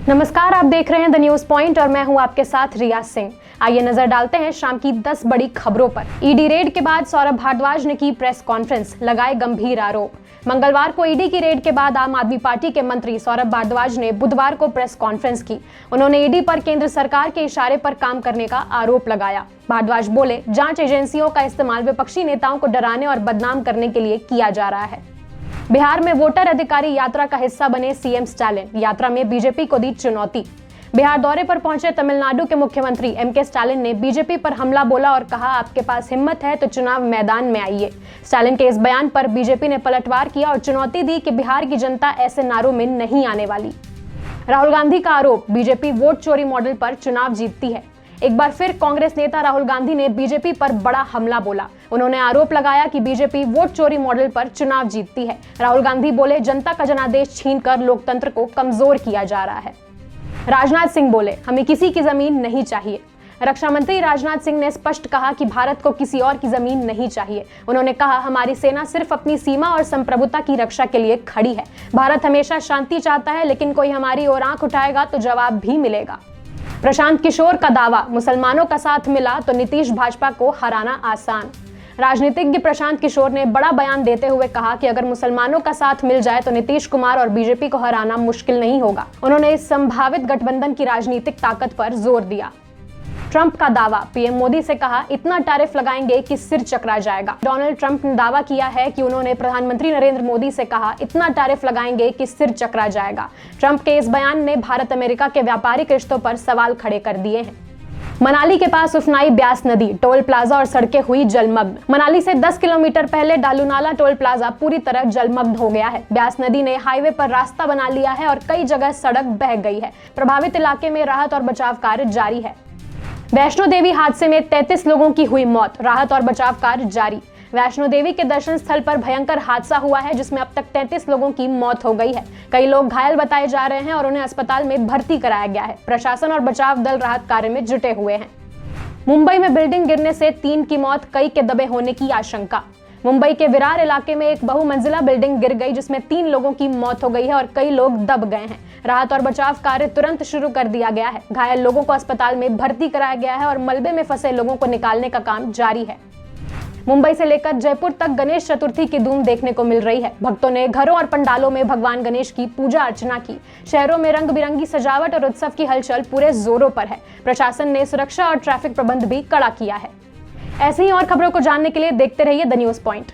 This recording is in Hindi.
नमस्कार, आप देख रहे हैं द न्यूज पॉइंट और मैं हूं आपके साथ रिया सिंह। आइए नजर डालते हैं शाम की 10 बड़ी खबरों पर। ईडी रेड के बाद सौरभ भारद्वाज ने की प्रेस कॉन्फ्रेंस, लगाए गंभीर आरोप। मंगलवार को ईडी की रेड के बाद आम आदमी पार्टी के मंत्री सौरभ भारद्वाज ने बुधवार को प्रेस कॉन्फ्रेंस की। उन्होंने ईडी पर केंद्र सरकार के इशारे पर काम करने का आरोप लगाया। भारद्वाज बोले, जांच एजेंसियों का इस्तेमाल विपक्षी नेताओं को डराने और बदनाम करने के लिए किया जा रहा है। बिहार में वोटर अधिकारी यात्रा का हिस्सा बने सीएम स्टालिन, यात्रा में बीजेपी को दी चुनौती। बिहार दौरे पर पहुंचे तमिलनाडु के मुख्यमंत्री एमके स्टालिन ने बीजेपी पर हमला बोला और कहा, आपके पास हिम्मत है तो चुनाव मैदान में आइए। स्टालिन के इस बयान पर बीजेपी ने पलटवार किया और चुनौती दी कि बिहार की जनता ऐसे नारों में नहीं आने वाली। राहुल गांधी का आरोप, बीजेपी वोट चोरी मॉडल पर चुनाव जीतती है। एक बार फिर कांग्रेस नेता राहुल गांधी ने बीजेपी पर बड़ा हमला बोला। उन्होंने आरोप लगाया कि बीजेपी वोट चोरी मॉडल पर चुनाव जीतती है। राहुल गांधी बोले, जनता का जनादेश छीनकर लोकतंत्र को कमजोर किया जा रहा है। राजनाथ सिंह बोले, हमें किसी की जमीन नहीं चाहिए। रक्षा मंत्री राजनाथ सिंह ने स्पष्ट कहा कि भारत को किसी और की जमीन नहीं चाहिए। उन्होंने कहा, हमारी सेना सिर्फ अपनी सीमा और संप्रभुता की रक्षा के लिए खड़ी है। भारत हमेशा शांति चाहता है, लेकिन कोई हमारी ओर आंख उठाएगा तो जवाब भी मिलेगा। प्रशांत किशोर का दावा, मुसलमानों का साथ मिला तो नीतीश भाजपा को हराना आसान। राजनीतिज्ञ प्रशांत किशोर ने बड़ा बयान देते हुए कहा कि अगर मुसलमानों का साथ मिल जाए तो नीतीश कुमार और बीजेपी को हराना मुश्किल नहीं होगा। उन्होंने इस संभावित गठबंधन की राजनीतिक ताकत पर जोर दिया। ट्रंप का दावा, पीएम मोदी से कहा, इतना टैरिफ लगाएंगे कि सिर चकरा जाएगा। डोनाल्ड ट्रंप ने दावा किया है कि उन्होंने प्रधानमंत्री नरेंद्र मोदी से कहा, इतना टैरिफ लगाएंगे कि सिर चकरा जाएगा। ट्रंप के इस बयान ने भारत अमेरिका के व्यापारिक रिश्तों पर सवाल खड़े कर दिए हैं। मनाली के पास उफनाई ब्यास नदी, टोल प्लाजा और सड़कें हुई जलमग्न। मनाली से 10 किलोमीटर पहले डालूनाला टोल प्लाजा पूरी तरह जलमग्न हो गया है। ब्यास नदी ने हाईवे पर रास्ता बना लिया है और कई जगह सड़क बह गई है। प्रभावित इलाके में राहत और बचाव कार्य जारी है। वैष्णो देवी हादसे में 33 लोगों की हुई मौत, राहत और बचाव कार्य जारी। वैष्णो देवी के दर्शन स्थल पर भयंकर हादसा हुआ है, जिसमें अब तक 33 लोगों की मौत हो गई है। कई लोग घायल बताए जा रहे हैं और उन्हें अस्पताल में भर्ती कराया गया है। प्रशासन और बचाव दल राहत कार्य में जुटे हुए हैं। मुंबई में बिल्डिंग गिरने से 3 की मौत, कई के दबे होने की आशंका। मुंबई के विरार इलाके में एक बहुमंजिला बिल्डिंग गिर गई, जिसमें 3 लोगों की मौत हो गई है और कई लोग दब गए हैं। राहत और बचाव कार्य तुरंत शुरू कर दिया गया है। घायल लोगों को अस्पताल में भर्ती कराया गया है और मलबे में फंसे लोगों को निकालने का काम जारी है। मुंबई से लेकर जयपुर तक गणेश चतुर्थी की धूम देखने को मिल रही है। भक्तों ने घरों और पंडालों में भगवान गणेश की पूजा अर्चना की। शहरों में रंग बिरंगी सजावट और उत्सव की हलचल पूरे जोरों पर है। प्रशासन ने सुरक्षा और ट्रैफिक प्रबंध भी कड़ा किया है। ऐसे ही और खबरों को जानने के लिए देखते रहिए द न्यूज पॉइंट।